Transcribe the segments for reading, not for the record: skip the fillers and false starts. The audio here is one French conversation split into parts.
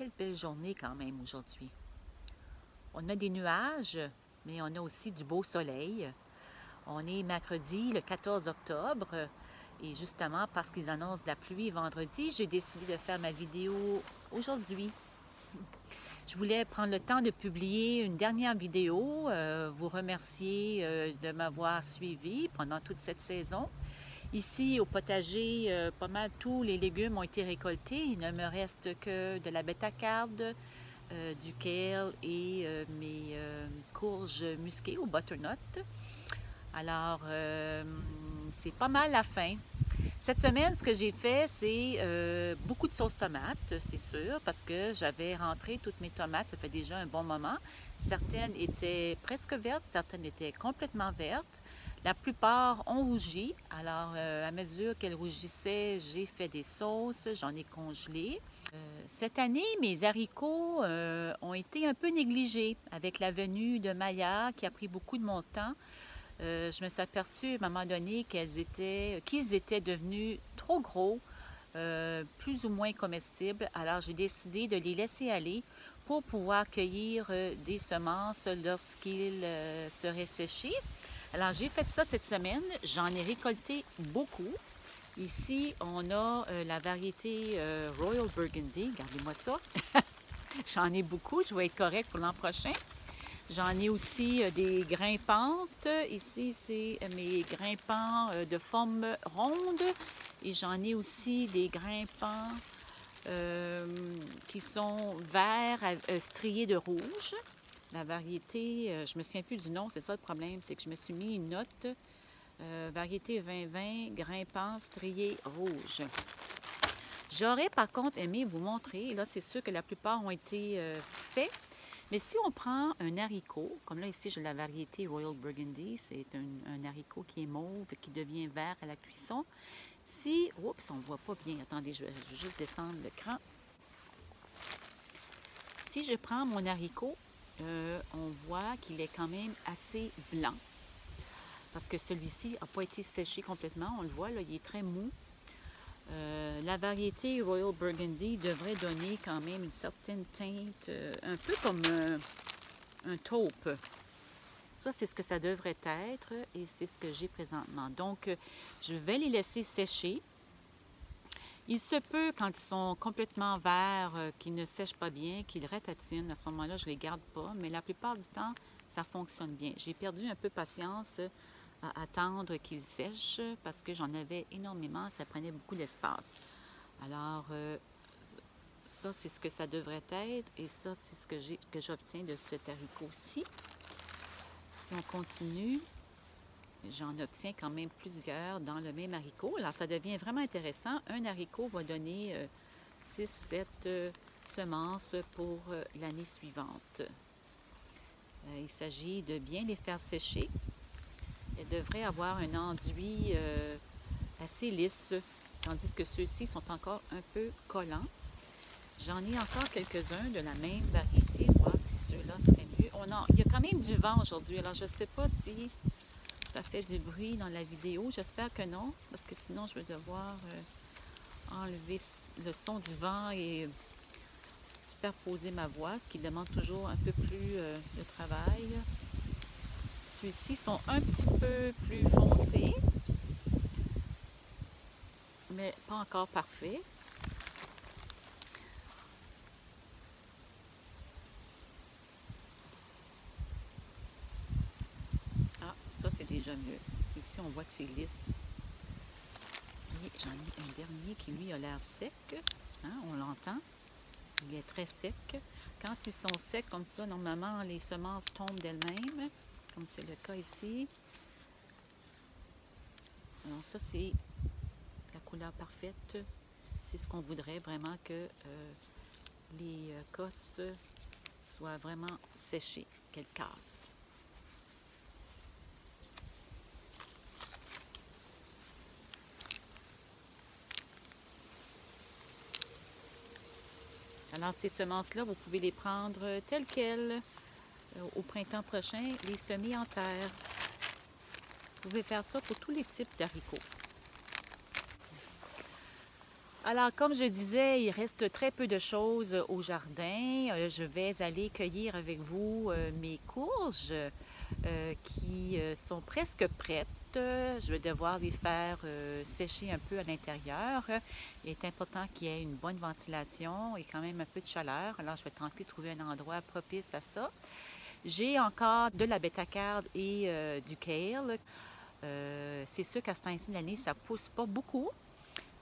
très belle journée quand même aujourd'hui. On a des nuages, mais on a aussi du beau soleil. On est mercredi, le 14 octobre, et justement parce qu'ils annoncent de la pluie vendredi, j'ai décidé de faire ma vidéo aujourd'hui. Je voulais prendre le temps de publier une dernière vidéo, vous remercier de m'avoir suivi pendant toute cette saison. Ici, au potager, pas mal tous les légumes ont été récoltés. Il ne me reste que de la bêta-carde, du kale et mes courges musquées ou butternut. Alors, c'est pas mal la fin. Cette semaine, ce que j'ai fait, c'est beaucoup de sauce tomate, c'est sûr, parce que j'avais rentré toutes mes tomates, ça fait déjà un bon moment. Certaines étaient presque vertes, certaines étaient complètement vertes. La plupart ont rougi, alors à mesure qu'elles rougissaient, j'ai fait des sauces, j'en ai congelé. Cette année, mes haricots ont été un peu négligés avec la venue de Maya qui a pris beaucoup de mon temps. Je me suis aperçue à un moment donné qu'ils étaient devenus trop gros, plus ou moins comestibles. Alors j'ai décidé de les laisser aller pour pouvoir cueillir des semences lorsqu'ils seraient séchés. Alors j'ai fait ça cette semaine, j'en ai récolté beaucoup. Ici, on a la variété Royal Burgundy, regardez-moi ça. J'en ai beaucoup, je vais être correct pour l'an prochain. J'en ai aussi des grimpantes. Ici, c'est mes grimpants de forme ronde. Et j'en ai aussi des grimpants qui sont verts striés de rouge. La variété, je me souviens plus du nom, c'est ça le problème, c'est que je me suis mis une note. Variété 2020, grimpant strié rouge. J'aurais par contre aimé vous montrer, là c'est sûr que la plupart ont été faits, mais si on prend un haricot, comme là ici j'ai la variété Royal Burgundy, c'est un haricot qui est mauve et qui devient vert à la cuisson. Si, oups, on ne voit pas bien, attendez, je vais juste descendre l'écran. Si je prends mon haricot, on voit qu'il est quand même assez blanc. Parce que celui-ci n'a pas été séché complètement, on le voit, là, il est très mou. La variété Royal Burgundy devrait donner quand même une certaine teinte, un peu comme un taupe. Ça, c'est ce que ça devrait être et c'est ce que j'ai présentement. Donc, je vais les laisser sécher. Il se peut, quand ils sont complètement verts, qu'ils ne sèchent pas bien, qu'ils ratatinent. À ce moment-là, je ne les garde pas, mais la plupart du temps, ça fonctionne bien. J'ai perdu un peu patience à attendre qu'ils sèchent parce que j'en avais énormément, ça prenait beaucoup d'espace. Alors, ça, c'est ce que ça devrait être et ça, c'est ce que j'obtiens de cet haricot-ci. Si on continue, j'en obtiens quand même plusieurs dans le même haricot. Alors, ça devient vraiment intéressant. Un haricot va donner 6-7 semences pour l'année suivante. Il s'agit de bien les faire sécher. Elle devrait avoir un enduit assez lisse, tandis que ceux-ci sont encore un peu collants. J'en ai encore quelques-uns de la même variété, voir si ceux-là seraient mieux. Il y a quand même du vent aujourd'hui, alors je ne sais pas si ça fait du bruit dans la vidéo. J'espère que non, parce que sinon je vais devoir enlever le son du vent et superposer ma voix, ce qui demande toujours un peu plus de travail. Ceux-ci sont un petit peu plus foncés, mais pas encore parfaits. Ah, ça c'est déjà mieux. Ici, on voit que c'est lisse. Et j'en ai un dernier qui, lui, a l'air sec. Hein, on l'entend. Il est très sec. Quand ils sont secs comme ça, normalement, les semences tombent d'elles-mêmes, comme c'est le cas ici. Alors ça, c'est la couleur parfaite. C'est ce qu'on voudrait vraiment que les cosses soient vraiment séchées, qu'elles cassent. Alors, ces semences-là, vous pouvez les prendre telles quelles au printemps prochain, les semer en terre. Vous pouvez faire ça pour tous les types d'haricots. Alors, comme je disais, il reste très peu de choses au jardin. Je vais aller cueillir avec vous mes courges qui sont presque prêtes. Je vais devoir les faire sécher un peu à l'intérieur. Il est important qu'il y ait une bonne ventilation et quand même un peu de chaleur. Alors, je vais tenter de trouver un endroit propice à ça. J'ai encore de la bétacarde et du kale. C'est sûr qu'à ce temps-ci de l'année, ça ne pousse pas beaucoup,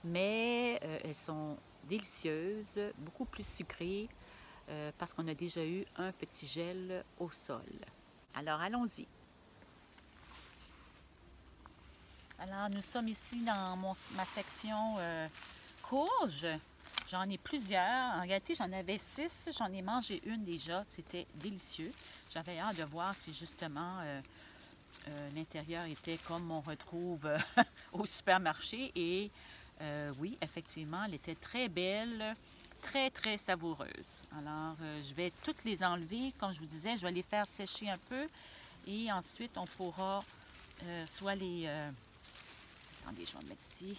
mais elles sont délicieuses, beaucoup plus sucrées parce qu'on a déjà eu un petit gel au sol. Alors, allons-y. Alors, nous sommes ici dans ma section courges. J'en ai plusieurs. En réalité, j'en avais 6. J'en ai mangé une déjà. C'était délicieux. J'avais hâte de voir si justement l'intérieur était comme on retrouve au supermarché. Et oui, effectivement, elle était très belle, très, très savoureuse. Alors, je vais toutes les enlever. Comme je vous disais, je vais les faire sécher un peu. Et ensuite, on pourra soit les... attendez, je vais le mettre ici.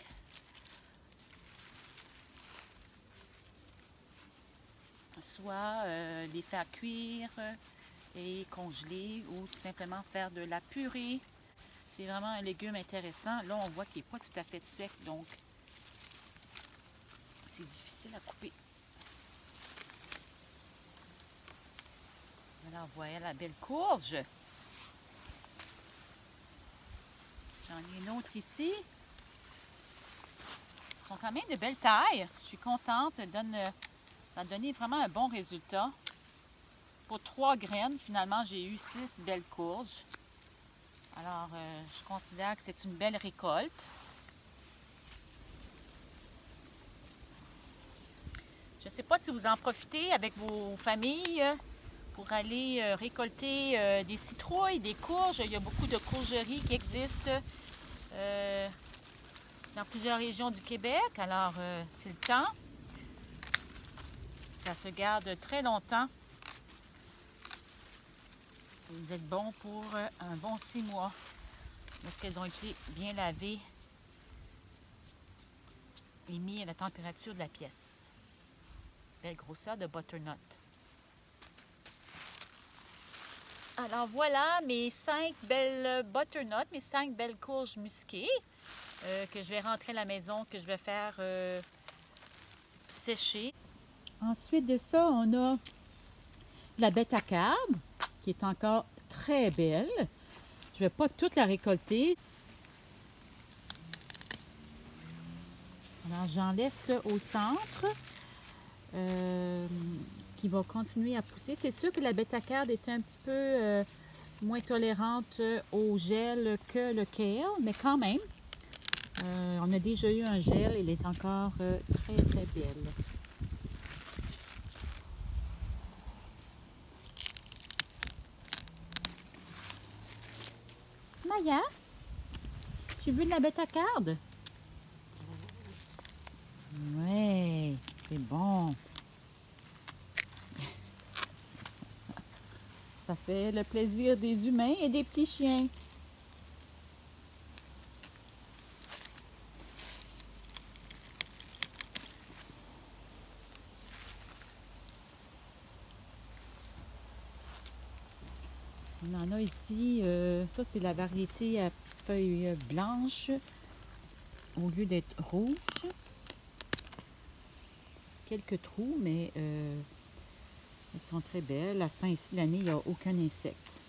Soit les faire cuire et congeler ou tout simplement faire de la purée. C'est vraiment un légume intéressant. Là, on voit qu'il n'est pas tout à fait sec, donc c'est difficile à couper. Alors, voilà la belle courge. J'en ai une autre ici. Elles sont quand même de belle taille. Je suis contente. Ça a donné vraiment un bon résultat. Pour 3 graines, finalement, j'ai eu 6 belles courges. Alors, je considère que c'est une belle récolte. Je ne sais pas si vous en profitez avec vos familles pour aller récolter des citrouilles, des courges. Il y a beaucoup de courgeries qui existent dans plusieurs régions du Québec. Alors, c'est le temps. Ça se garde très longtemps. Vous êtes bon pour un bon 6 mois. Lorsqu'elles ont été bien lavées et mis à la température de la pièce. Belle grosseur de butternut. Alors voilà mes 5 belles butternuts, mes 5 belles courges musquées que je vais rentrer à la maison, que je vais faire sécher. Ensuite de ça, on a la bétacarde qui est encore très belle. Je ne vais pas toute la récolter. Alors j'en laisse au centre qui va continuer à pousser. C'est sûr que la bétacarde est un petit peu moins tolérante au gel que le kale, mais quand même, on a déjà eu un gel, il est encore très très belle. Maya, tu veux de la bétacarde? Ouais, c'est bon. Ça fait le plaisir des humains et des petits chiens. On en a ici, ça c'est la variété à feuilles blanches au lieu d'être rouge. Quelques trous, mais elles sont très belles. À ce temps-ci de l'année, il n'y a aucun insecte.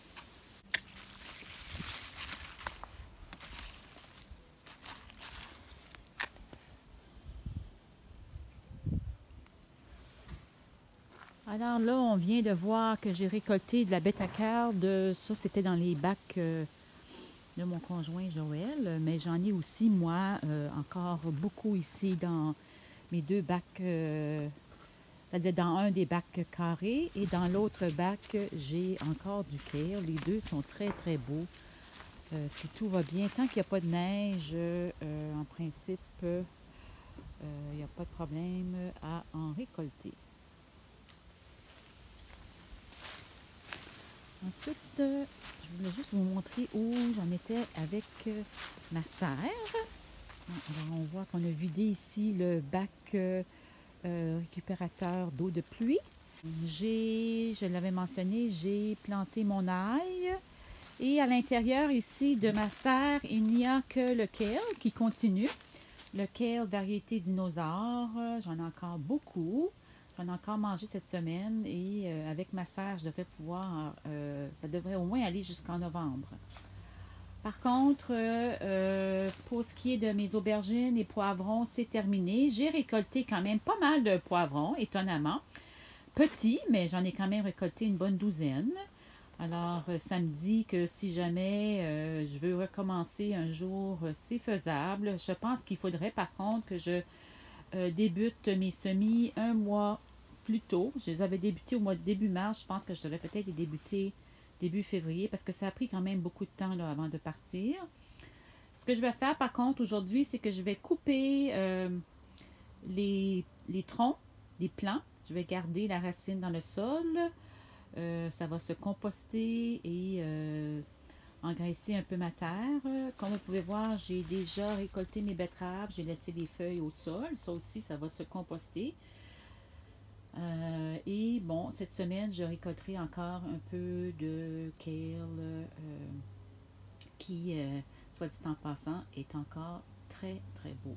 Alors là, on vient de voir que j'ai récolté de la bétacarde. Ça, c'était dans les bacs de mon conjoint Joël. Mais j'en ai aussi, moi, encore beaucoup ici dans mes 2 bacs. C'est-à-dire dans un des bacs carrés et dans l'autre bac, j'ai encore du kale. Les deux sont très, très beaux. Si tout va bien, tant qu'il n'y a pas de neige, en principe, il n'y a pas de problème à en récolter. Ensuite, je voulais juste vous montrer où j'en étais avec ma sœur. Alors, on voit qu'on a vidé ici le bac récupérateur d'eau de pluie. Je l'avais mentionné, j'ai planté mon ail. Et à l'intérieur ici de ma serre, il n'y a que le kale qui continue. Le kale variété dinosaure, j'en ai encore beaucoup. J'en ai encore mangé cette semaine et avec ma serre, je devrais pouvoir, ça devrait au moins aller jusqu'en novembre. Par contre, pour ce qui est de mes aubergines et poivrons, c'est terminé. J'ai récolté quand même pas mal de poivrons, étonnamment. Petits, mais j'en ai quand même récolté une bonne douzaine. Alors, ça me dit que si jamais je veux recommencer un jour, c'est faisable. Je pense qu'il faudrait par contre que je débute mes semis un mois plus tôt. Je les avais débutés au mois de début mars. Je pense que je devrais peut-être les débuter début février parce que ça a pris quand même beaucoup de temps là, avant de partir. Ce que je vais faire par contre aujourd'hui, c'est que je vais couper les troncs des plants. Je vais garder la racine dans le sol. Ça va se composter et engraisser un peu ma terre. Comme vous pouvez voir, j'ai déjà récolté mes betteraves. J'ai laissé les feuilles au sol. Ça aussi, ça va se composter. Et bon, cette semaine, je récolterai encore un peu de kale qui, soit dit en passant, est encore très, très beau.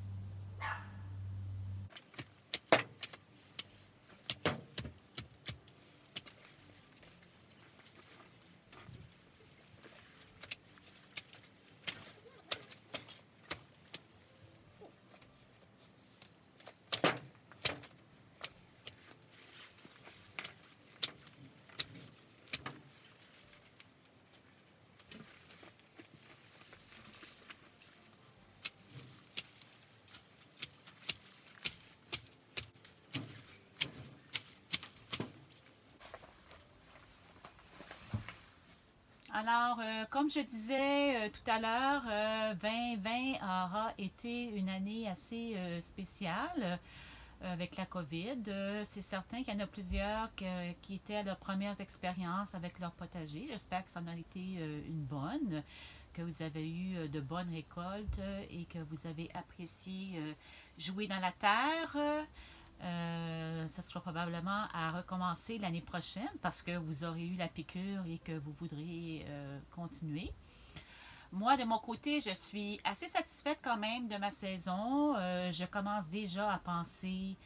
Alors, comme je disais tout à l'heure, 2020 aura été une année assez spéciale avec la COVID. C'est certain qu'il y en a plusieurs qui étaient à leur première expérience avec leur potager. J'espère que ça en a été une bonne, que vous avez eu de bonnes récoltes et que vous avez apprécié jouer dans la terre. Ça sera probablement à recommencer l'année prochaine parce que vous aurez eu la piqûre et que vous voudrez continuer. Moi, de mon côté, je suis assez satisfaite quand même de ma saison. Je commence déjà à penser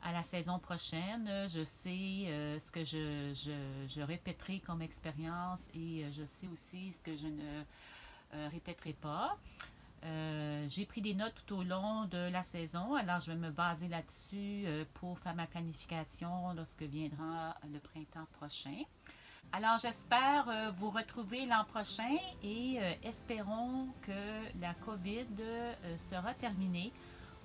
à la saison prochaine. Je sais ce que je répéterai comme expérience et je sais aussi ce que je ne répéterai pas. J'ai pris des notes tout au long de la saison, alors je vais me baser là-dessus pour faire ma planification lorsque viendra le printemps prochain. Alors j'espère vous retrouver l'an prochain et espérons que la COVID sera terminée,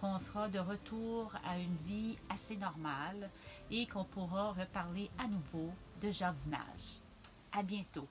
qu'on sera de retour à une vie assez normale et qu'on pourra reparler à nouveau de jardinage. À bientôt!